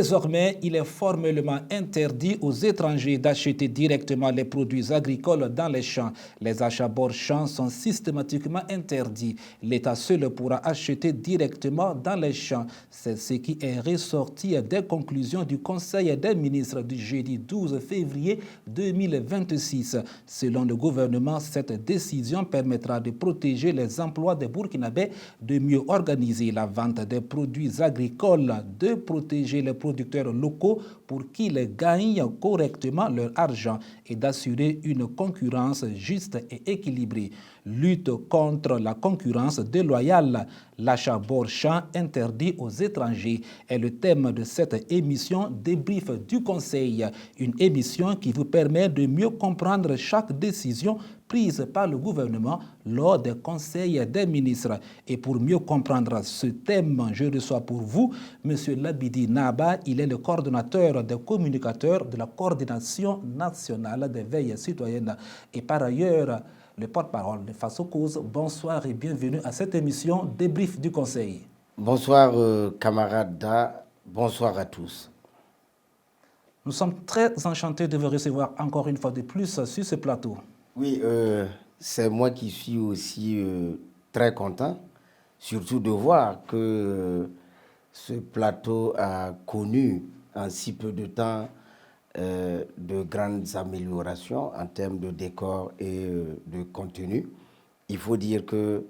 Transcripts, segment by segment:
Désormais, il est formellement interdit aux étrangers d'acheter directement les produits agricoles dans les champs. Les achats bord champs sont systématiquement interdits. L'État seul pourra acheter directement dans les champs. C'est ce qui est ressorti des conclusions du Conseil des ministres du jeudi 12 février 2026. Selon le gouvernement, cette décision permettra de protéger les emplois des Burkinabés, de mieux organiser la vente des produits agricoles, de protéger les producteurs locaux pour qu'ils gagnent correctement leur argent et d'assurer une concurrence juste et équilibrée. Lutte contre la concurrence déloyale, l'achat bord champ interdit aux étrangers est le thème de cette émission Débrief du Conseil, une émission qui vous permet de mieux comprendre chaque décision prise par le gouvernement lors des conseils des ministres. Et pour mieux comprendre ce thème, je reçois pour vous M. Labidi Naba. Il est le coordonnateur des communicateurs de la Coordination nationale des veilles citoyennes et par ailleurs le porte-parole de Face aux causes. Bonsoir et bienvenue à cette émission Débrief du Conseil. Bonsoir camarades Da, bonsoir à tous. Nous sommes très enchantés de vous recevoir encore une fois de plus sur ce plateau. Oui, c'est moi qui suis aussi très content, surtout de voir que ce plateau a connu en si peu de temps de grandes améliorations en termes de décor et de contenu. Il faut dire que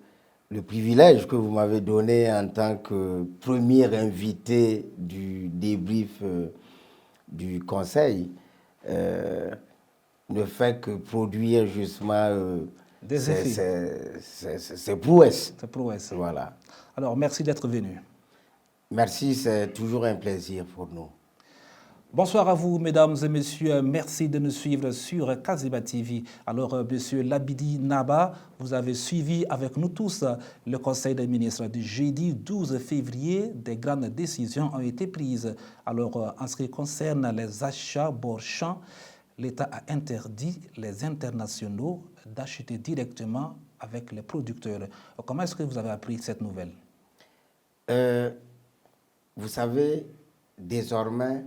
le privilège que vous m'avez donné en tant que premier invité du débrief du Conseil ne fait que produire justement ces prouesses. Ces prouesses. Voilà. Alors, merci d'être venu. Merci, c'est toujours un plaisir pour nous. Bonsoir à vous, mesdames et messieurs. Merci de nous suivre sur Kaziba TV. Alors, monsieur Labidi Naba, vous avez suivi avec nous tous le Conseil des ministres du jeudi 12 février. Des grandes décisions ont été prises. Alors, en ce qui concerne les achats bord champ, l'État a interdit les internationaux d'acheter directement avec les producteurs. Comment est-ce que vous avez appris cette nouvelle? Vous savez, désormais,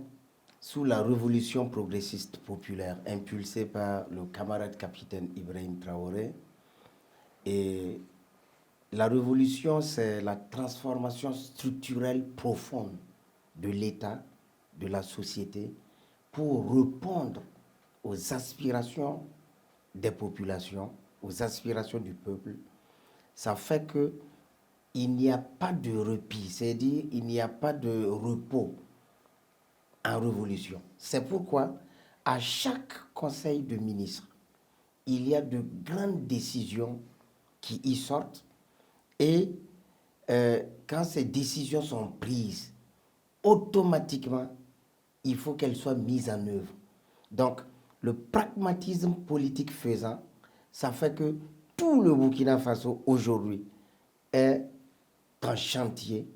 sous la révolution progressiste populaire impulsée par le camarade capitaine Ibrahim Traoré, et la révolution, c'est la transformation structurelle profonde de l'État, de la société, pour répondre aux aspirations des populations, aux aspirations du peuple. Ça fait que il n'y a pas de répit, c'est-à-dire il n'y a pas de repos en révolution. C'est pourquoi à chaque conseil de ministres, il y a de grandes décisions qui y sortent et quand ces décisions sont prises, automatiquement, il faut qu'elles soient mises en œuvre. Donc, le pragmatisme politique faisant, ça fait que tout le Burkina Faso aujourd'hui est en chantier,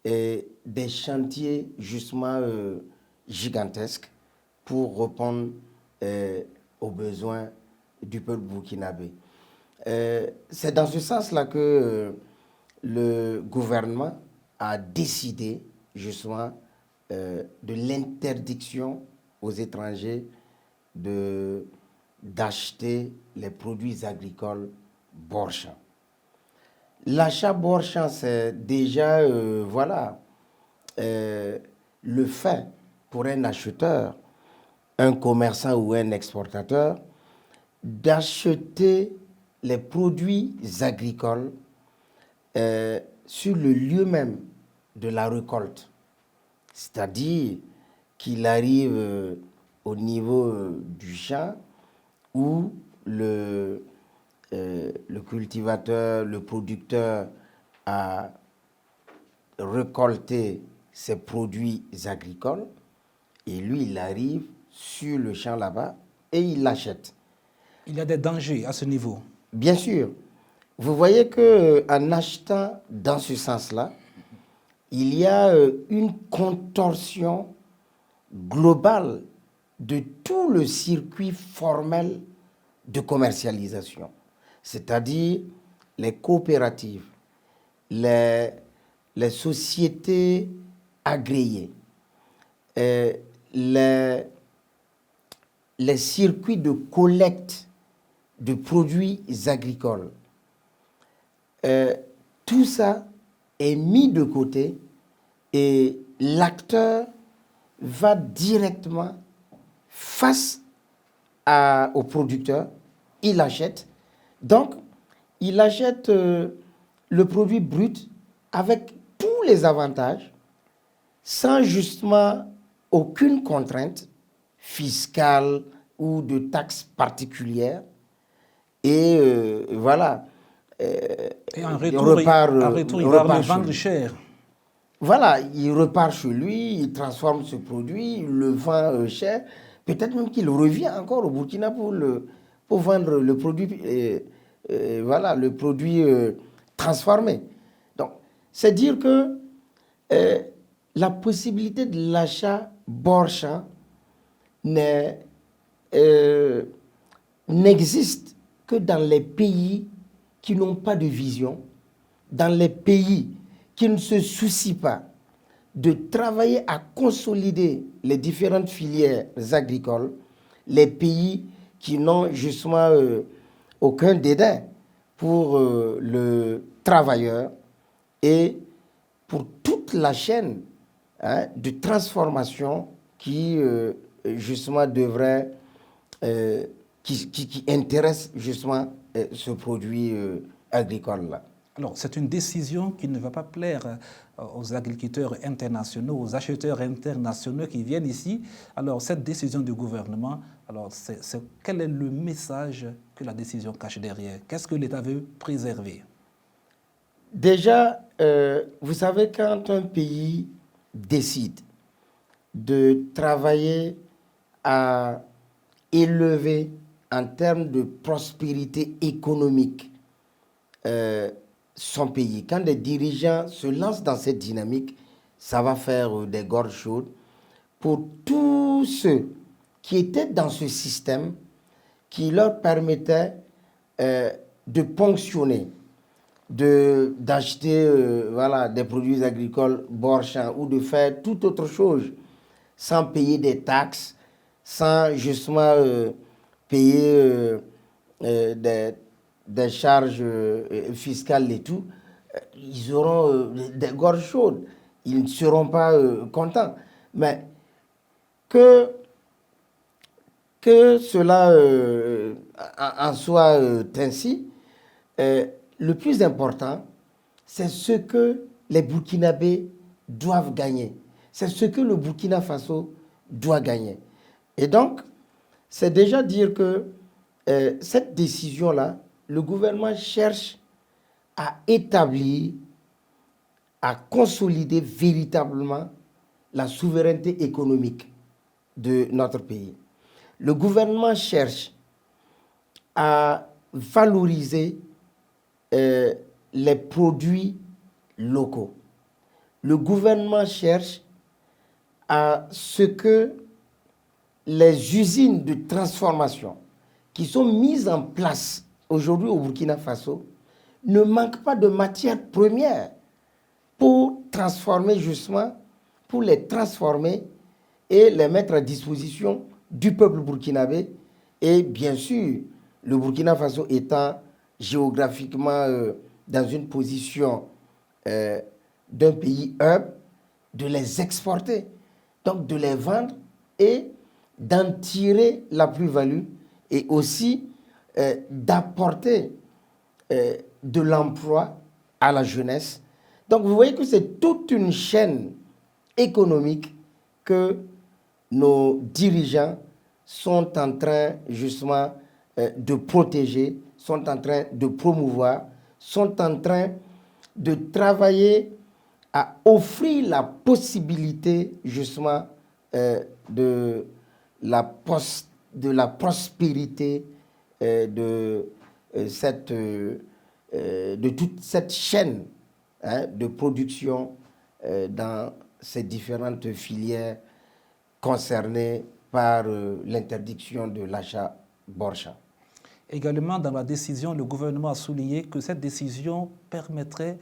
et des chantiers justement gigantesques pour répondre aux besoins du peuple burkinabé. C'est dans ce sens-là que le gouvernement a décidé justement de l'interdiction aux étrangers d'acheter les produits agricoles bord champ. L'achat bord champ, c'est déjà le fait pour un acheteur, un commerçant ou un exportateur, d'acheter les produits agricoles sur le lieu même de la récolte. C'est-à-dire qu'il arrive au niveau du champ où le cultivateur, le producteur a récolté ses produits agricoles et lui, il arrive sur le champ là-bas et il l'achète. Il y a des dangers à ce niveau. Bien sûr. Vous voyez qu'en achetant dans ce sens-là, il y a une contorsion globale de tout le circuit formel de commercialisation. C'est-à-dire les coopératives, les sociétés agréées, les circuits de collecte de produits agricoles. Tout ça est mis de côté et l'acteur va directement face au producteur, il achète. Donc, il achète le produit brut avec tous les avantages, sans justement aucune contrainte fiscale ou de taxes particulières. Et voilà. Et en retour, il va le vendre cher. Voilà, il repart chez lui, il transforme ce produit, il le vend cher. Peut-être même qu'il revient encore au Burkina pour vendre le produit, voilà, le produit transformé. Donc, c'est dire que la possibilité de l'achat bord-champ n'existe que dans les pays qui n'ont pas de vision, dans les pays qui ne se soucient pas de travailler à consolider les différentes filières agricoles, les pays qui n'ont justement aucun dédain pour le travailleur et pour toute la chaîne de transformation qui justement devrait, qui intéresse justement ce produit agricole-là. Alors, c'est une décision qui ne va pas plaire aux agriculteurs internationaux, aux acheteurs internationaux qui viennent ici. Alors, cette décision du gouvernement, alors, quel est le message que la décision cache derrière? Qu'est-ce que l'État veut préserver? Déjà, vous savez, quand un pays décide de travailler à élever en termes de prospérité économique son pays, quand les dirigeants se lancent dans cette dynamique, ça va faire des gorges chaudes pour tous ceux qui étaient dans ce système qui leur permettait de ponctionner, d'acheter voilà, des produits agricoles bord-champ ou de faire toute autre chose sans payer des taxes, sans justement payer des charges fiscales et tout. Ils auront des gorges chaudes. Ils ne seront pas contents. Mais que cela en soit ainsi, le plus important, c'est ce que les Burkinabés doivent gagner. C'est ce que le Burkina Faso doit gagner. Et donc, c'est déjà dire que cette décision-là, le gouvernement cherche à établir, à consolider véritablement la souveraineté économique de notre pays. Le gouvernement cherche à valoriser les produits locaux. Le gouvernement cherche à ce que les usines de transformation qui sont mises en place aujourd'hui au Burkina Faso ne manquent pas de matières premières pour transformer justement, pour les transformer et les mettre à disposition du peuple burkinabé. Et bien sûr, le Burkina Faso étant géographiquement dans une position d'un pays hub, de les exporter, donc de les vendre et d'en tirer la plus-value et aussi d'apporter de l'emploi à la jeunesse. Donc vous voyez que c'est toute une chaîne économique que nos dirigeants sont en train justement de protéger, sont en train de promouvoir, sont en train de travailler à offrir la possibilité justement de la prospérité de toute cette chaîne de production dans ces différentes filières concernées par l'interdiction de l'achat bord-champ. Également, dans la décision, le gouvernement a souligné que cette décision permettrait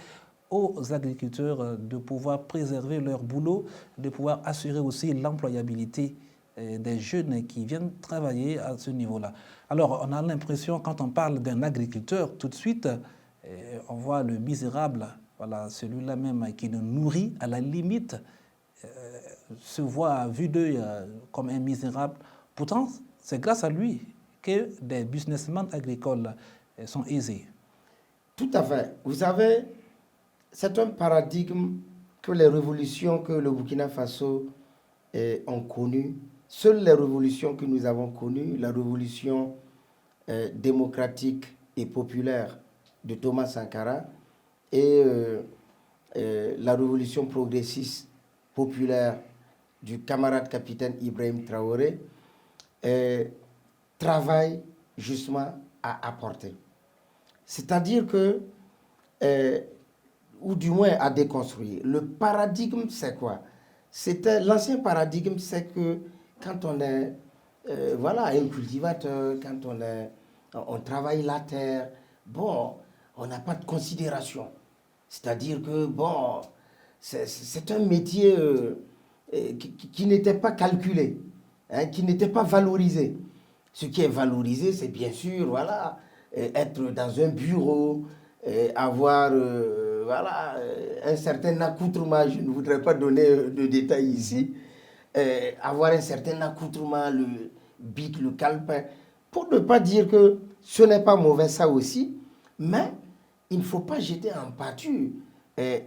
aux agriculteurs de pouvoir préserver leur boulot, de pouvoir assurer aussi l'employabilité des jeunes qui viennent travailler à ce niveau-là. Alors, on a l'impression, quand on parle d'un agriculteur, tout de suite, on voit le misérable, voilà, celui-là même qui nous nourrit, à la limite, se voit vu d'œil comme un misérable. Pourtant, c'est grâce à lui que des businessmen agricoles sont aisés. Tout à fait. Vous savez, c'est un paradigme que les révolutions que le Burkina Faso ont connues, seules les révolutions que nous avons connues, la révolution démocratique et populaire de Thomas Sankara et la révolution progressiste populaire du camarade capitaine Ibrahim Traoré, travaillent justement à apporter. C'est-à-dire que, ou du moins à déconstruire. Le paradigme, c'est quoi? L'ancien paradigme, c'est que quand on est voilà, un cultivateur, quand on travaille la terre, bon, on n'a pas de considération. C'est-à-dire que, bon, c'est un métier qui n'était pas calculé, hein, qui n'était pas valorisé. Ce qui est valorisé, c'est bien sûr, voilà, être dans un bureau, avoir voilà, un certain accoutrement, je ne voudrais pas donner de détails ici, avoir un certain accoutrement, le bic, le calepin, pour ne pas dire que ce n'est pas mauvais ça aussi, mais il ne faut pas jeter en pâture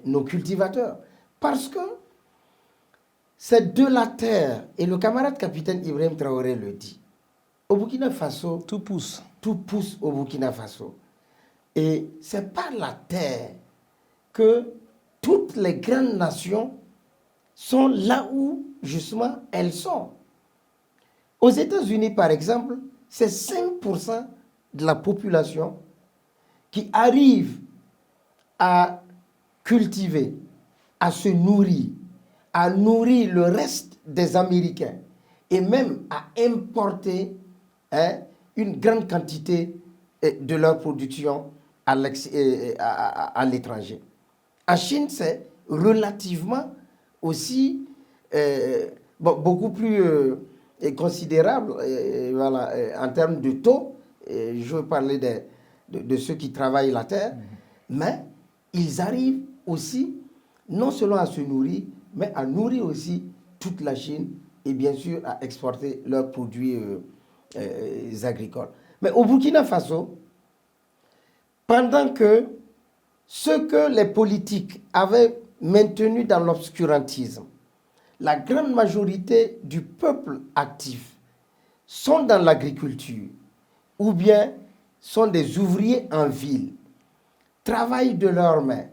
nos cultivateurs, parce que c'est de la terre, et le camarade capitaine Ibrahim Traoré le dit, au Burkina Faso, tout pousse au Burkina Faso. Et c'est par la terre que toutes les grandes nations sont là où, justement, elles sont. Aux États-Unis, par exemple, c'est 5% de la population qui arrive à cultiver, à se nourrir, à nourrir le reste des Américains et même à importer une grande quantité de leur production à l'étranger. En Chine, c'est relativement aussi beaucoup plus considérable voilà, en termes de taux. Je veux parler de ceux qui travaillent la terre, mais ils arrivent aussi non seulement à se nourrir, mais à nourrir aussi toute la Chine et bien sûr à exporter leurs produits agricoles. Mais au Burkina Faso, pendant que ce que les politiques avaient maintenu dans l'obscurantisme, la grande majorité du peuple actif sont dans l'agriculture ou bien sont des ouvriers en ville, travaillent de leurs mains,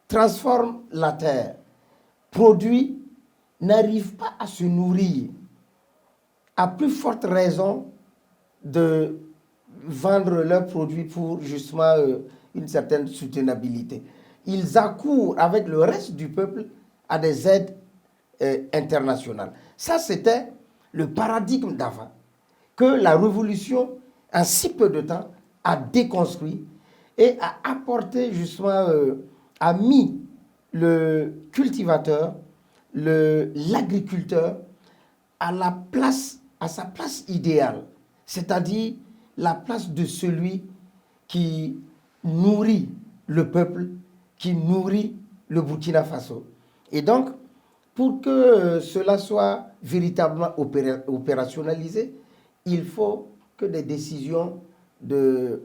transforment la terre, produisent, n'arrivent pas à se nourrir, à plus forte raison de vendre leurs produits pour justement une certaine soutenabilité. Ils accourent avec le reste du peuple à des aides internationales. Ça, c'était le paradigme d'avant, que la révolution, en si peu de temps, a déconstruit et a apporté justement, a mis le cultivateur, l'agriculteur à sa place idéale, c'est-à-dire la place de celui qui nourrit le peuple, qui nourrit le Burkina Faso. Et donc, pour que cela soit véritablement opérationnalisé, il faut que des décisions de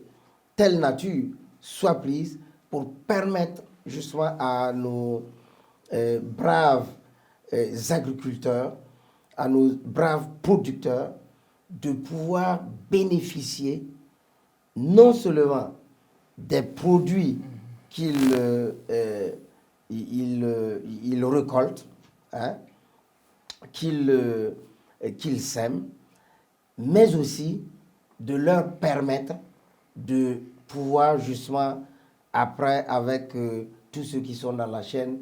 telle nature soient prises pour permettre justement à nos braves agriculteurs, à nos braves producteurs de pouvoir bénéficier non seulement des produits qu'ils récoltent, hein, qu'ils sèment, mais aussi de leur permettre de pouvoir justement, après, avec tous ceux qui sont dans la chaîne,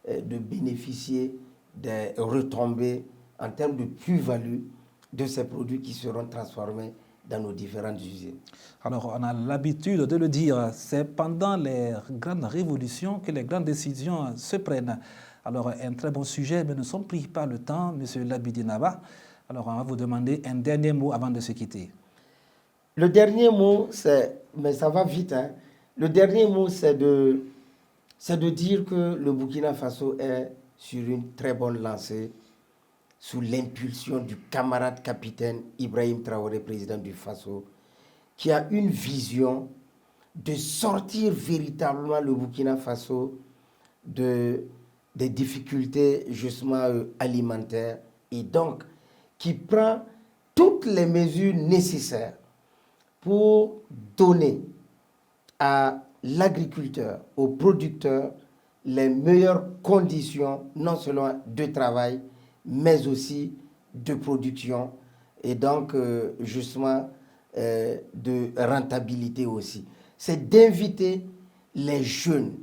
de bénéficier des retombées en termes de plus-value de ces produits qui seront transformés dans nos différentes usines. Alors, on a l'habitude de le dire, c'est pendant les grandes révolutions que les grandes décisions se prennent. Alors, un très bon sujet, mais ne sommes pris pas le temps, M. Labidi Naba. Alors, on va vous demander un dernier mot avant de se quitter. Le dernier mot, c'est, mais ça va vite, hein. Le dernier mot, c'est de dire que le Burkina Faso est sur une très bonne lancée sous l'impulsion du camarade capitaine Ibrahim Traoré, président du Faso, qui a une vision de sortir véritablement le Burkina Faso des difficultés justement alimentaires et donc qui prend toutes les mesures nécessaires pour donner à l'agriculteur, aux producteurs, les meilleures conditions, non seulement de travail, mais aussi de production et donc justement de rentabilité aussi. C'est d'inviter les jeunes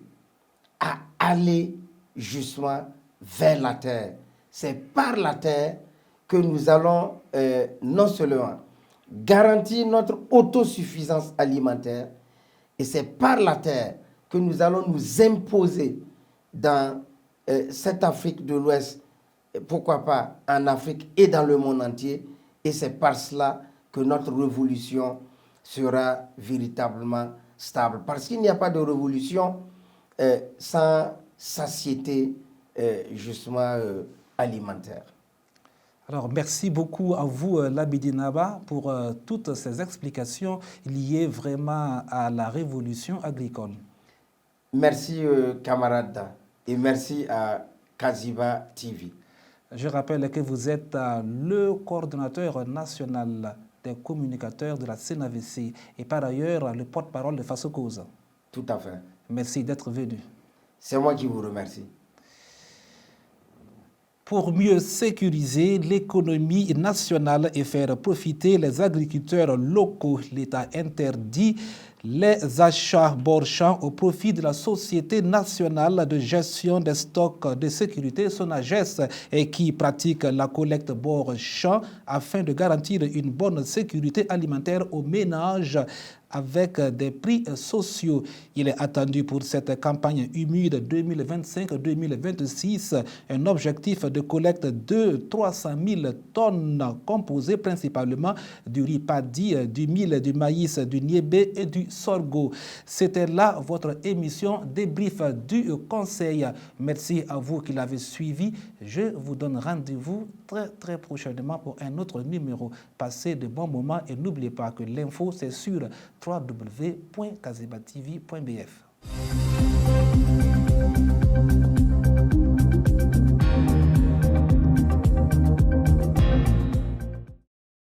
à aller justement vers la terre. C'est par la terre que nous allons non seulement garantir notre autosuffisance alimentaire, et c'est par la terre que nous allons nous imposer dans cette Afrique de l'Ouest, pourquoi pas en Afrique et dans le monde entier, et c'est par cela que notre révolution sera véritablement stable. Parce qu'il n'y a pas de révolution sans satiété justement alimentaire. Alors, merci beaucoup à vous, Labidi Naba, pour toutes ces explications liées vraiment à la révolution agricole. Merci, camarade, et merci à Kaziba TV. Je rappelle que vous êtes le coordonnateur national des communicateurs de la CNAVC et par ailleurs le porte-parole de Faso Cause. Tout à fait. Merci d'être venu. C'est moi qui vous remercie. Pour mieux sécuriser l'économie nationale et faire profiter les agriculteurs locaux, l'État interdit les achats bord champ au profit de la Société nationale de gestion des stocks de sécurité, SONAGES, et qui pratique la collecte bord champ afin de garantir une bonne sécurité alimentaire aux ménages avec des prix sociaux. Il est attendu pour cette campagne humide 2025-2026 un objectif de collecte de 300 000 tonnes composées principalement du riz paddy, du mil, du maïs, du niébé et du sorgho. C'était là votre émission débrief du Conseil. Merci à vous qui l'avez suivi. Je vous donne rendez-vous très prochainement pour un autre numéro. Passez de bons moments et n'oubliez pas que l'info c'est sur www.kazibatv.bf.